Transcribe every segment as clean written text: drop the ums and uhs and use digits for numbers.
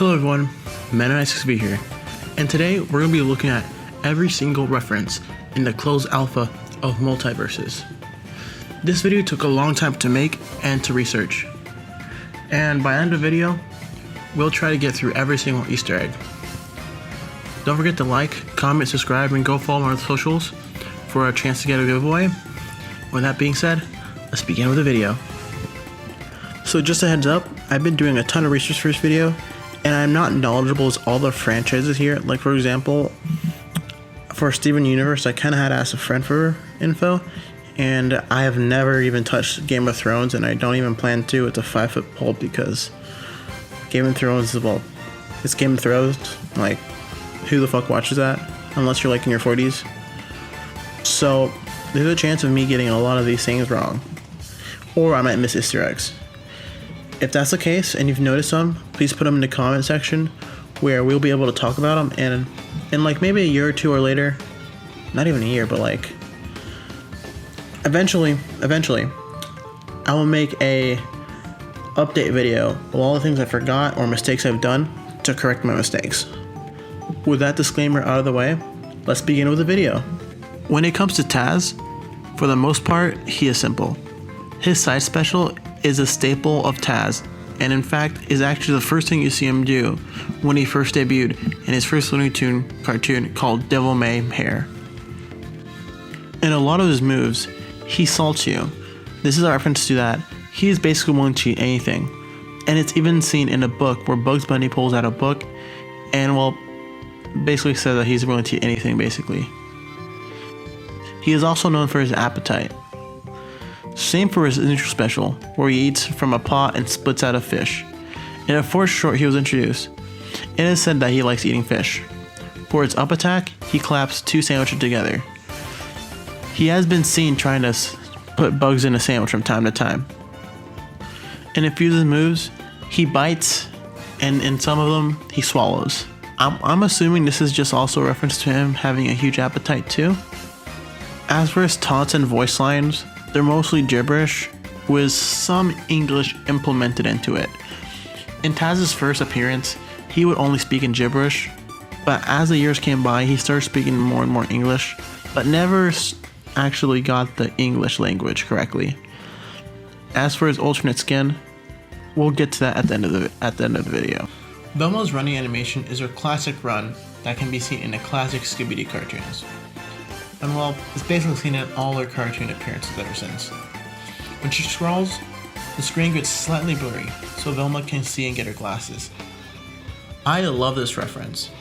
Hello everyone, Man96B here, and today we're going to be looking at every single reference in the closed alpha of Multiversus. This video took a long time to make and to research, and by the end of the video, we'll try to get through every single Easter egg. Don't forget to like, comment, subscribe, and go follow our socials for a chance to get a giveaway. With that being said, let's begin with the video. So just a heads up, I've been doing a ton of research for this video, and I'm not knowledgeable as all the franchises here. Like for example, for Steven Universe, I kind of had to ask a friend for info, and I have never even touched Game of Thrones, and I don't even plan to. It's a 5-foot pole because Game of Thrones is, well, it's Game of Thrones. Like, who the fuck watches that? Unless you're like in your 40s. So there's a chance of me getting a lot of these things wrong, or I might miss Easter eggs. If that's the case and you've noticed some, please put them in the comment section where we'll be able to talk about them, and in like maybe a year or two or later, not even a year, but like eventually I will make a update video of all the things I forgot or mistakes I've done to correct my mistakes. With that disclaimer out of the way, let's begin with the video. When it comes to Taz, for the most part, he is simple. His side special is a staple of Taz, and in fact is actually the first thing you see him do when he first debuted in his first Looney Tune cartoon called Devil May Hair. In a lot of his moves, he salts you. This is a reference to that. He is basically willing to eat anything, and it's even seen in a book where Bugs Bunny pulls out a book and, well, basically says that he's willing to eat anything basically. He is also known for his appetite. Same for his intro special, where he eats from a pot and splits out a fish. In a fourth short he was introduced, it is said that he likes eating fish. For his up attack, he claps two sandwiches together. He has been seen trying to put bugs in a sandwich from time to time. In a few of his moves, he bites, and in some of them, he swallows. I'm assuming this is just also a reference to him having a huge appetite too. As for his taunts and voice lines, they're mostly gibberish, with some English implemented into it. In Taz's first appearance, he would only speak in gibberish, but as the years came by, he started speaking more and more English, but never actually got the English language correctly. As for his alternate skin, we'll get to that at the end of the video. Velmo's running animation is her classic run that can be seen in the classic Scooby-Doo cartoons. And well, it's basically seen in all her cartoon appearances ever since. When she scrolls, the screen gets slightly blurry, so Velma can see and get her glasses. I love this reference.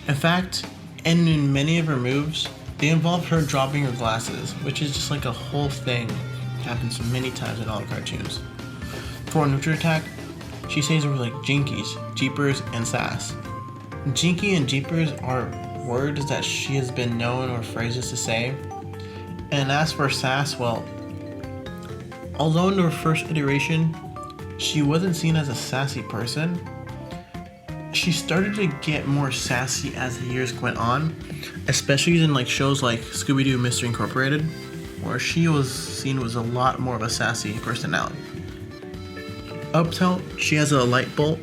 In fact, and in many of her moves, they involve her dropping her glasses, which is just like a whole thing. It happens many times in all the cartoons. For a neutral attack, she says words like jinkies, jeepers, and sass. Jinky and jeepers are words that she has been known or phrases to say. And as for sass, well, although in her first iteration she wasn't seen as a sassy person, she started to get more sassy as the years went on, especially in like shows like Scooby-Doo Mystery Incorporated, where she was seen as a lot more of a sassy personality. Up tilt, she has a light bolt,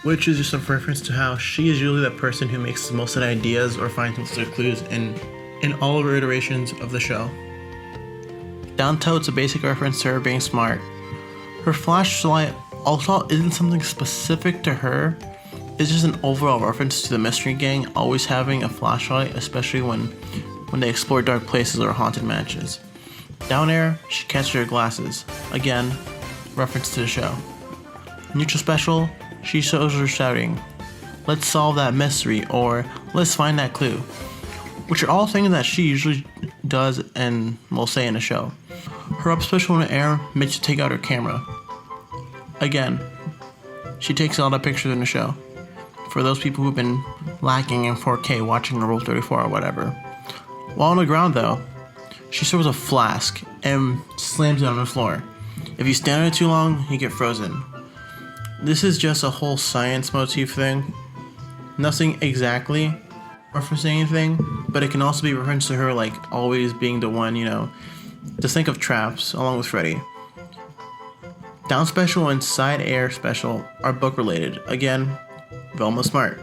which is just a reference to how she is usually the person who makes the most of the ideas or finds most of the clues in all of her iterations of the show. Down tilt's a basic reference to her being smart. Her flashlight also isn't something specific to her, it's just an overall reference to the Mystery Gang always having a flashlight, especially when they explore dark places or haunted mansions. Down air, she catches her glasses, again, reference to the show. Neutral special, she shows her shouting, "Let's solve that mystery," or "Let's find that clue," which are all things that she usually does and will say in a show. Her up special in the air makes you take out her camera. Again, she takes a lot of pictures in the show. For those people who've been lacking in 4K watching the Rule 34 or whatever. While on the ground though, she throws a flask and slams it on the floor. If you stand on it too long, you get frozen. This is just a whole science motif thing. Nothing exactly referencing anything, but it can also be reference to her like always being the one, just think of traps along with Freddy. Down special and side air special are book related. Again, Velmo Smart.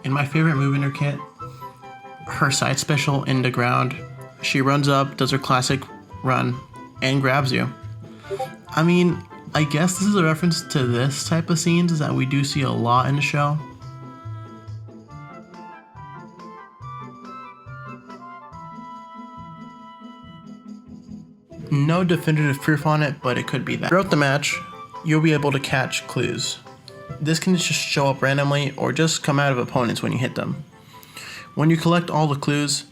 In my favorite move in her kit, her side special in the ground, she runs up, does her classic run, and grabs you. I mean, I guess this is a reference to this type of scenes that we do see a lot in the show. No definitive proof on it, but it could be that. Throughout the match, you'll be able to catch clues. This can just show up randomly or just come out of opponents when you hit them. When you collect all the clues,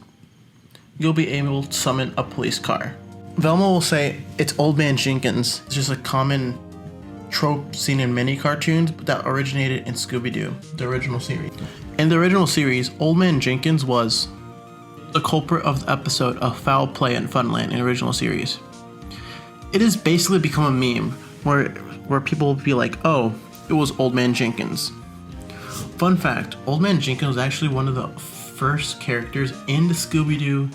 you'll be able to summon a police car. Velmo will say it's Old Man Jenkins. It's just a common trope seen in many cartoons that originated in Scooby-Doo, the original series. In the original series, Old Man Jenkins was the culprit of the episode of Foul Play in Funland in the original series. It has basically become a meme where people will be like, oh, it was Old Man Jenkins. Fun fact, Old Man Jenkins was actually one of the first characters in the Scooby-Doo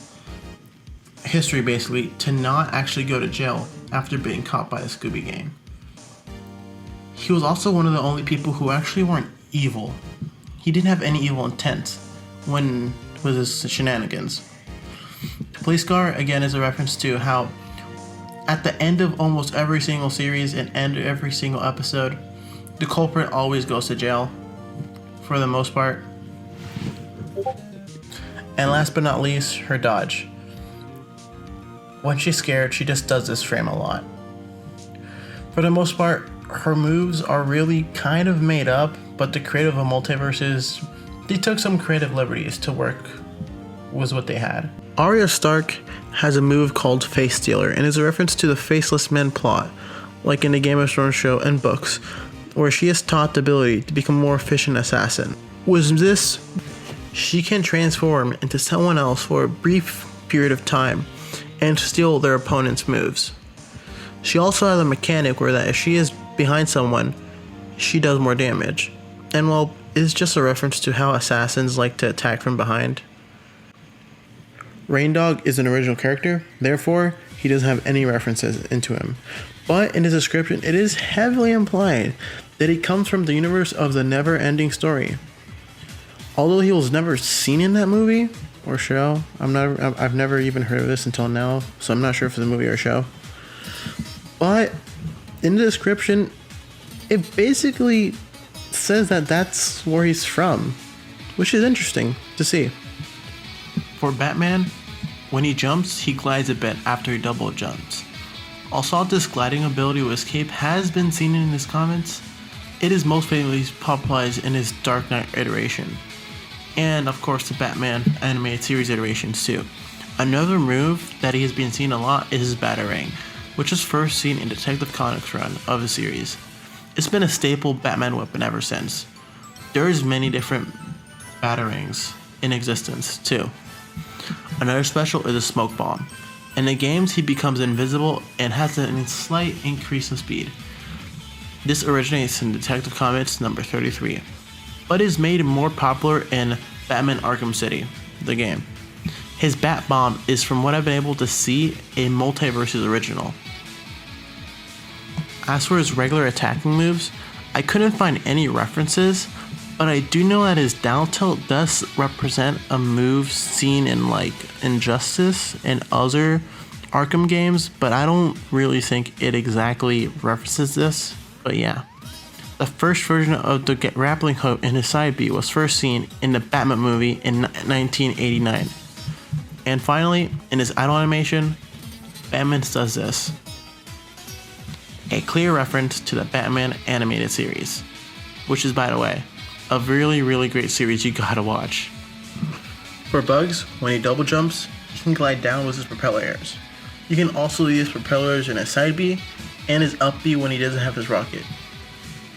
history basically to not actually go to jail after being caught by the Scooby Gang. He was also one of the only people who actually weren't evil. He didn't have any evil intent with his shenanigans. The police car again is a reference to how at the end of almost every single series and end of every single episode, the culprit always goes to jail for the most part. And last but not least, her dodge. When she's scared, she just does this frame a lot. For the most part, her moves are really kind of made up, but the creative of Multiversus, they took some creative liberties to work with what they had. Arya Stark has a move called Face Stealer and is a reference to the Faceless Men plot, like in the Game of Thrones show and books, where she is taught the ability to become a more efficient assassin. With this, she can transform into someone else for a brief period of time and steal their opponent's moves. She also has a mechanic where that if she is behind someone, she does more damage. And while it's just a reference to how assassins like to attack from behind, Raindog is an original character, therefore he doesn't have any references into him. But in his description, it is heavily implied that he comes from the universe of the Never-Ending Story. Although he was never seen in that movie or show, I've never even heard of this until now, so I'm not sure if it's a movie or a show. But in the description, it basically says that that's where he's from, which is interesting to see. For Batman, when he jumps, he glides a bit after he double jumps. Also, this gliding ability with his cape has been seen in his comments. It is most famously popularized in his Dark Knight iteration, and of course the Batman animated series iterations too. Another move that he has been seen a lot is his Batarang, which was first seen in Detective Comics run of the series. It's been a staple Batman weapon ever since. There's many different Batarangs in existence too. Another special is a smoke bomb. In the games, he becomes invisible and has a slight increase in speed. This originates in Detective Comics number 33, but is made more popular in Batman Arkham City, the game. His Bat Bomb is, from what I've been able to see, a Multiversus original. As for his regular attacking moves, I couldn't find any references, but I do know that his down tilt does represent a move seen in like Injustice and other Arkham games, but I don't really think it exactly references this. But yeah, the first version of the grappling hook in his side B was first seen in the Batman movie in 1989. And finally, in his idle animation, Batman does this. A clear reference to the Batman animated series, which is, by the way, a really, really great series you gotta watch. For Bugs, when he double jumps, he can glide down with his propellers. You can also use propellers in his side B and his up B when he doesn't have his rocket.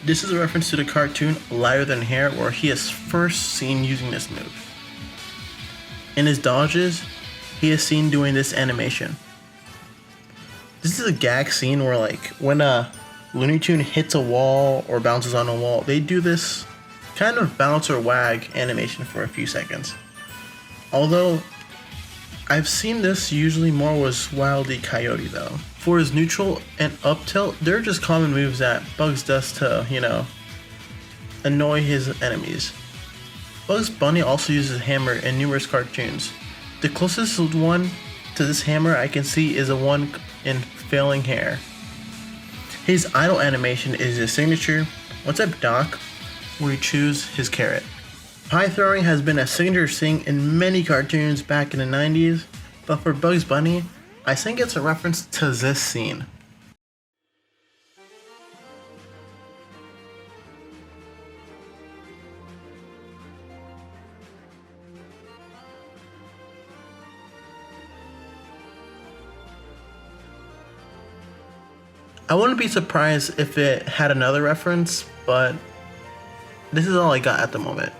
This is a reference to the cartoon Lighter Than Hair, where he is first seen using this move. In his dodges, he is seen doing this animation. This is a gag scene where, like, when a Looney Tune hits a wall or bounces on a wall, they do this kind of bounce or wag animation for a few seconds. Although, I've seen this usually more with Wile E. Coyote though. For his neutral and up tilt, they're just common moves that Bugs does to, annoy his enemies. Bugs Bunny also uses a hammer in numerous cartoons. The closest one to this hammer I can see is the one in Failing Hair. His idle animation is his signature "What's up, Doc?" where he chews his carrot. Pie throwing has been a signature thing in many cartoons back in the 90s, but for Bugs Bunny, I think it's a reference to this scene. I wouldn't be surprised if it had another reference, but this is all I got at the moment.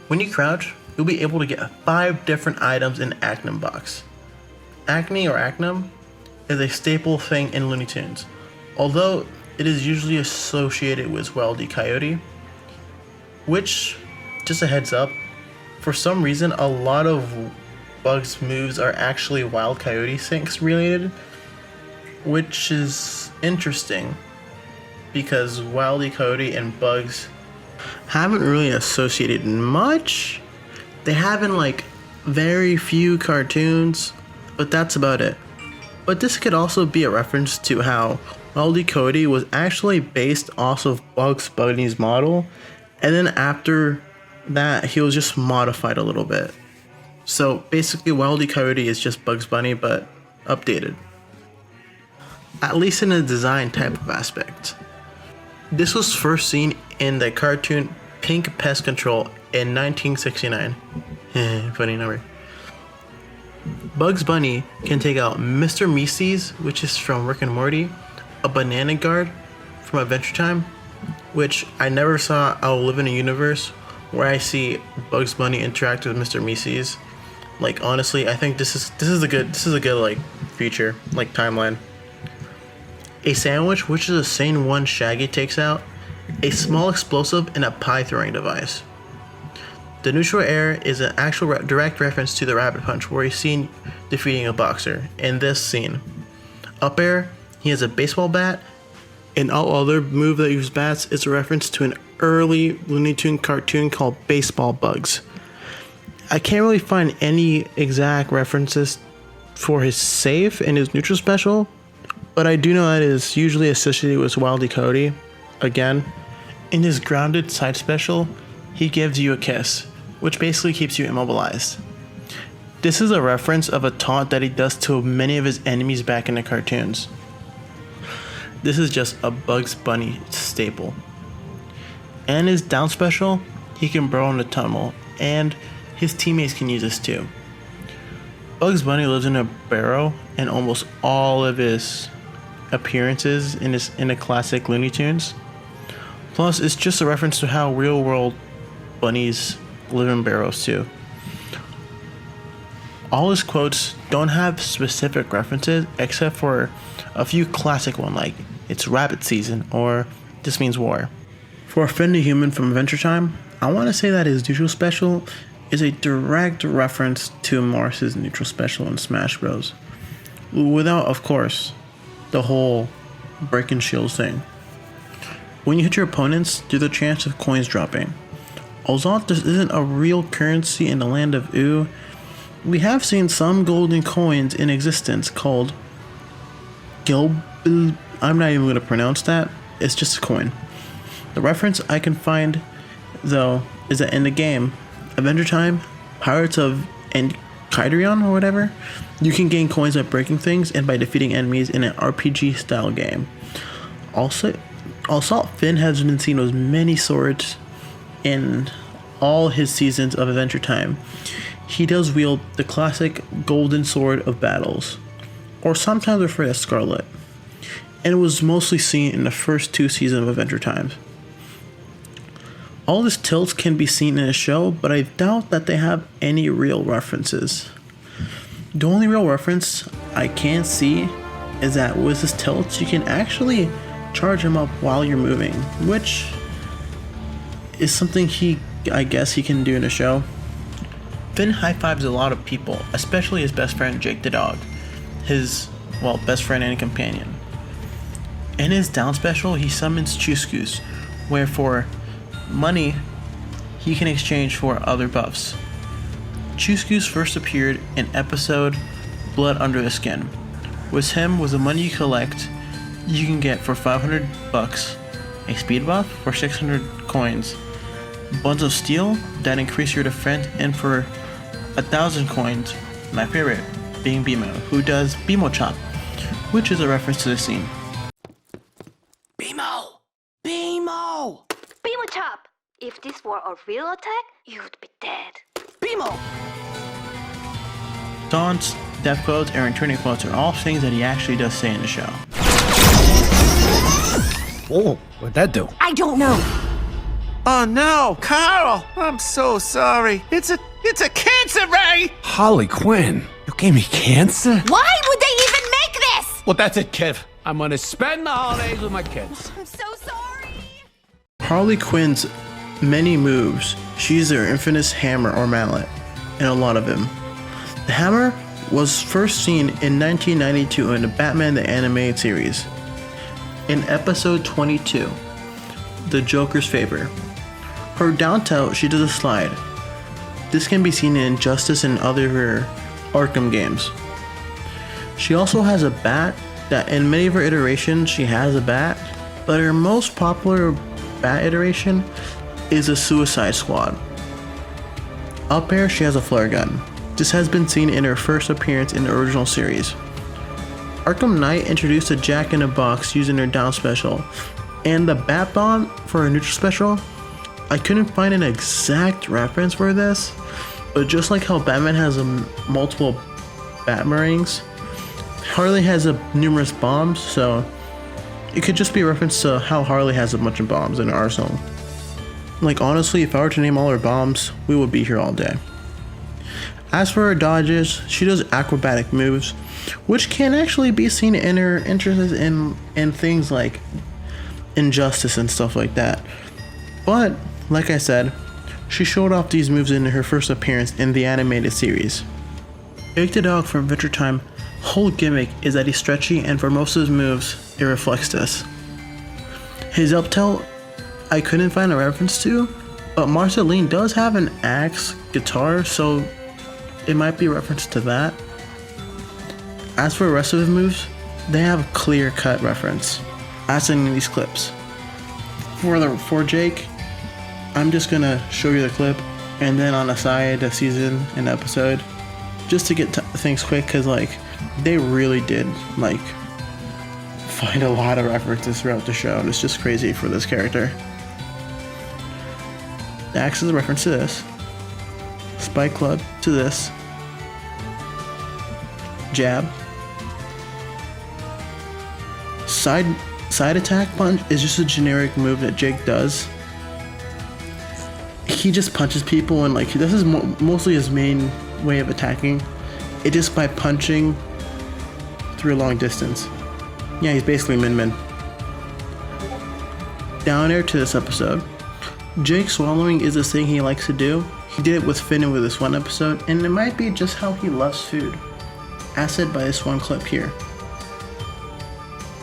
When you crouch, you'll be able to get 5 different items in Acnum box. Acne or Acnum is a staple thing in Looney Tunes, although it is usually associated with Wile E. Coyote, which, just a heads up, for some reason a lot of Bugs moves are actually Wile E. Coyote syncs related, which is interesting because Wile E. Coyote and Bugs haven't really associated much. They have in like very few cartoons, but that's about it. But this could also be a reference to how Wile E. Coyote was actually based off of Bugs Bunny's model, and then after that he was just modified a little bit. So basically Wile E. Coyote is just Bugs Bunny but updated, at least in a design type of aspect. This was first seen in the cartoon Pink Pest Control in 1969. Funny number. Bugs Bunny can take out Mr. Mises, which is from Rick and Morty, a banana guard from Adventure Time, which I never saw. I'll live in a universe where I see Bugs Bunny interact with Mr. Mises. Like honestly, I think this is a good like future, like timeline. A sandwich, which is the same one Shaggy takes out, a small explosive, and a pie throwing device. The neutral air is an actual direct reference to the rabbit punch where he's seen defeating a boxer in this scene. Up air, he has a baseball bat, and all other move that use bats is a reference to an early Looney Tunes cartoon called Baseball Bugs. I can't really find any exact references for his save and his neutral special, but I do know that it is usually associated with Wile E. Coyote. Again, in his grounded side special, he gives you a kiss, which basically keeps you immobilized. This is a reference of a taunt that he does to many of his enemies back in the cartoons. This is just a Bugs Bunny staple. And his down special, he can burrow in the tunnel, and his teammates can use this too. Bugs Bunny lives in a barrow in almost all of his appearances in the classic Looney Tunes. Plus, it's just a reference to how real world bunnies live in barrows too. All his quotes don't have specific references except for a few classic ones like "It's rabbit season" or "This means war." For Finn the Human from Adventure Time, I want to say that his neutral special is a direct reference to Morris's neutral special in Smash Bros. Without, of course, the whole breaking shields thing. When you hit your opponents, there's a chance of coins dropping. Although this isn't a real currency in the land of Ooh, we have seen some golden coins in existence called Gilbil. I'm not even going to pronounce that. It's just a coin. The reference I can find, though, is that in the game Adventure Time, Pirates of Enchiridion or whatever, you can gain coins by breaking things and by defeating enemies in an RPG style game. Also, Finn has been seen with many swords in all his seasons of Adventure Time. He does wield the classic golden sword of battles, or sometimes referred as Scarlet, and was mostly seen in the first 2 seasons of Adventure Time. All his tilts can be seen in the show, but I doubt that they have any real references. The only real reference I can see is that with his tilts, you can actually charge him up while you're moving, which is something I guess he can do in a show. Finn high-fives a lot of people, especially his best friend Jake the dog, his, best friend and companion. In his down special, he summons Chuskus, where for money he can exchange for other buffs. Chusku's first appeared in episode Blood Under the Skin. With him, with the money you collect, you can get for 500 bucks a speed buff for 600 coins, buns of steel that increase your defense, and for 1,000 coins, my favorite being Velmo, who does Velmo Chop, which is a reference to the scene. Velmo! Velmo! Velmo Chop! If this were a real attack, you'd be dead. Velmo! Taunts, death quotes, and returning quotes are all things that he actually does say in the show. Oh, what'd that do? I don't know. Oh no, Carl! I'm so sorry. It's a cancer ray! Harley Quinn, you gave me cancer? Why would they even make this? Well, that's it, kid. I'm gonna spend the holidays with my kids. I'm so sorry. Harley Quinn's many moves, she uses her infamous hammer or mallet, and a lot of them. The hammer was first seen in 1992 in the Batman the Animated Series. In episode 22, The Joker's Favor. Her down tilt, she does a slide. This can be seen in Injustice and other Arkham games. She also has a bat that in many of her iterations she has a bat, but her most popular bat iteration is a Suicide Squad. Up air, she has a flare gun. This has been seen in her first appearance in the original series. Arkham Knight introduced a Jack in a Box using her down special, and the Bat Bomb for her neutral special. I couldn't find an exact reference for this, but just like how Batman has multiple Batarangs, Harley has numerous bombs, so it could just be a reference to how Harley has a bunch of bombs in her arsenal. Like honestly, if I were to name all her bombs, we would be here all day. As for her dodges, she does acrobatic moves, which can actually be seen in her interests in things like Injustice and stuff like that. But, like I said, she showed off these moves in her first appearance in the animated series. Jake the Dog from Adventure Time, whole gimmick is that he's stretchy, and for most of his moves, it reflects this. His up tilt, I couldn't find a reference to, but Marceline does have an axe guitar, so it might be a reference to that. As for the rest of his moves, they have a clear-cut reference, as in these clips. For Jake, I'm just gonna show you the clip, and then on the side, the season and episode, just to get things quick, cause like they really did like find a lot of references throughout the show, and it's just crazy for this character. The axe is a reference to this. Spike Club to this. Jab. Side attack punch is just a generic move that Jake does. He just punches people, and like this is mostly his main way of attacking. It just by punching through a long distance. Yeah, he's basically Min Min. Down air to this episode. Jake swallowing is a thing he likes to do. He did it with Finn with this one episode, and it might be just how he loves food, as said by this one clip here.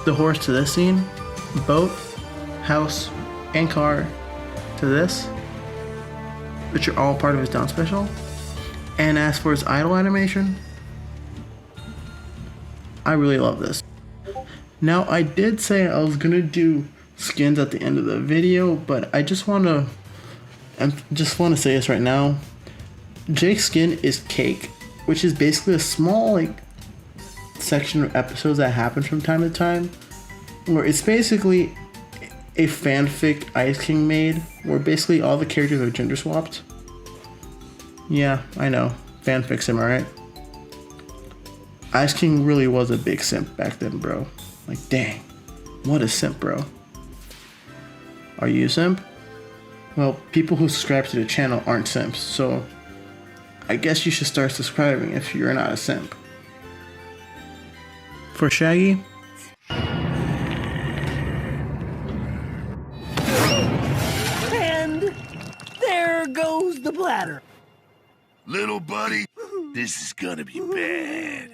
The horse to this scene, boat, house, and car to this, which are all part of his down special. And as for his idle animation, I really love this. Now, I did say I was gonna do skins at the end of the video, but I just want to say this right now. Jake's skin is Cake, which is basically a small like section of episodes that happen from time to time, where it's basically a fanfic Ice King made, where basically all the characters are gender swapped. Yeah, I know, fanfics, am I right? Ice King really was a big simp back then, bro. Like, dang, what a simp, bro. Are you a simp? Well, people who subscribe to the channel aren't simps, so I guess you should start subscribing if you're not a simp. For Shaggy, And there goes the bladder. Little buddy, this is gonna be bad.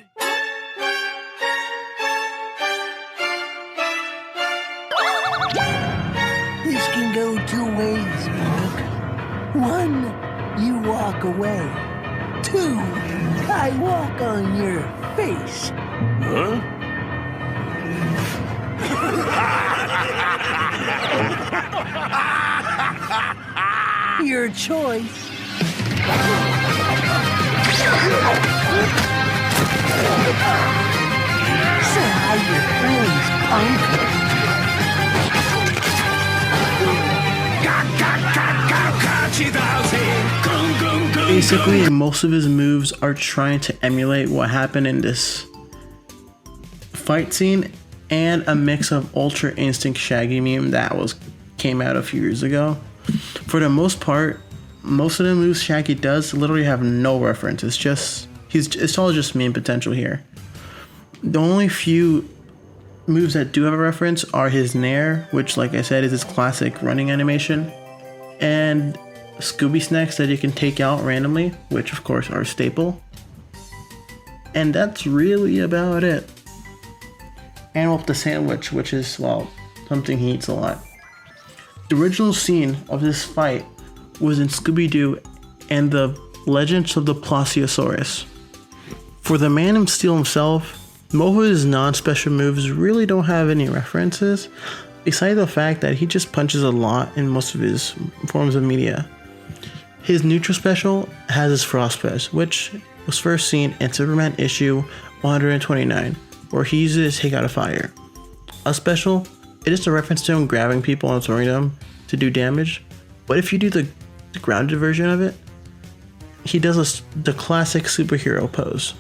This can go two ways, Mark. One, you walk away. Two, I walk on your face. Huh? Your choice. Say hi to your friends, punk. Basically, most of his moves are trying to emulate what happened in this fight scene, and a mix of Ultra Instinct Shaggy meme that came out a few years ago. For the most part, most of the moves Shaggy does literally have no reference. It's all just meme potential here. The only few moves that do have a reference are his Nair, which, like I said, is his classic running animation, and Scooby snacks that you can take out randomly, which of course are a staple. And that's really about it. And with the sandwich, which is, well, something he eats a lot. The original scene of this fight was in Scooby-Doo and the Legends of the Plesiosaurus. For the Man of Steel himself, most of his non-special moves really don't have any references, besides the fact that he just punches a lot in most of his forms of media. His neutral special has his Frost Press, which was first seen in Superman issue 129, where he uses Take Out a Fire. A special, it is a reference to him grabbing people and throwing them to do damage, but if you do the grounded version of it, he does the classic superhero pose.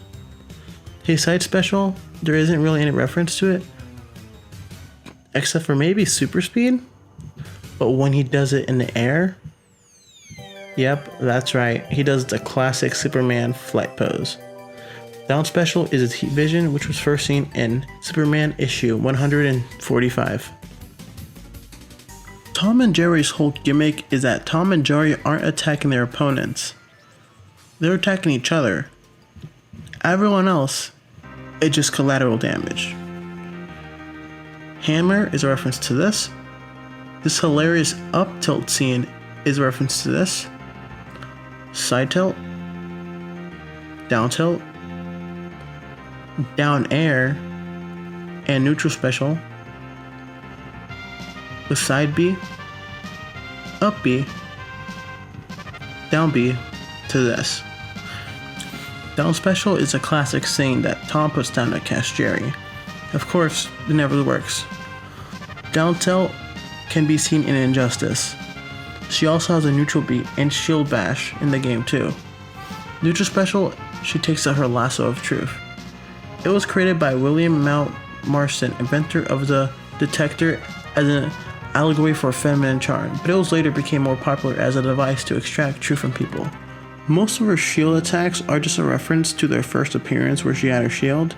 His side special, there isn't really any reference to it, except for maybe super speed, but when he does it in the air, yep, that's right, he does the classic Superman flight pose. Down special is his heat vision, which was first seen in Superman issue 145. Tom and Jerry's whole gimmick is that Tom and Jerry aren't attacking their opponents. They're attacking each other. Everyone else, it's just collateral damage. Hammer is a reference to this. This hilarious up tilt scene is a reference to this. Side tilt, down tilt, down air, and neutral special with side B, up B, down B to this. Down special is a classic saying that Tom puts down to catch Jerry. Of course, it never works. Down tilt can be seen in Injustice. She also has a neutral beat and shield bash in the game too. Neutral special, she takes out her lasso of truth. It was created by William Mount Marston, inventor of the detector, as an allegory for feminine charm, but it was later became more popular as a device to extract truth from people. Most of her shield attacks are just a reference to their first appearance where she had her shield,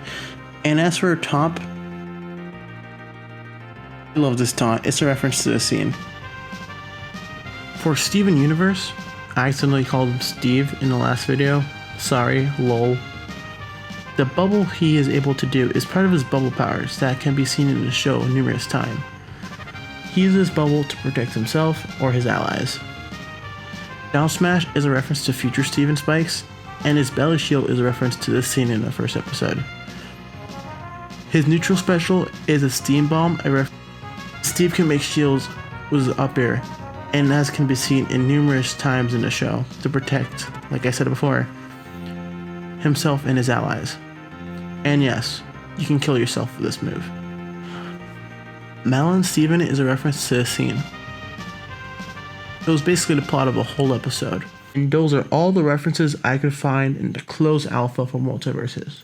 and as for her top, I love this taunt, it's a reference to this scene. For Steven Universe, I accidentally called him Steve in the last video, sorry, lol. The bubble he is able to do is part of his bubble powers that can be seen in the show numerous times. He uses bubble to protect himself or his allies. Down smash is a reference to future Steven spikes, and his belly shield is a reference to this scene in the first episode. His neutral special is a steam bomb, Steve can make shields with up air, and as can be seen in numerous times in the show to protect, like I said before, himself and his allies. And yes, you can kill yourself with this move. Malin Steven is a reference to this scene. It was basically the plot of a whole episode, and those are all the references I could find in the closed alpha for Multiversus.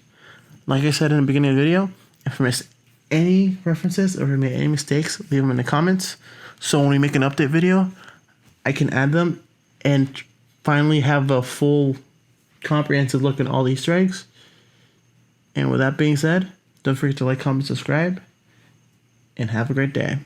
Like I said in the beginning of the video, if I missed any references or if I made any mistakes, leave them in the comments, so when we make an update video, I can add them and finally have a full comprehensive look at all the Easter eggs. And with that being said, don't forget to like, comment, subscribe, and have a great day.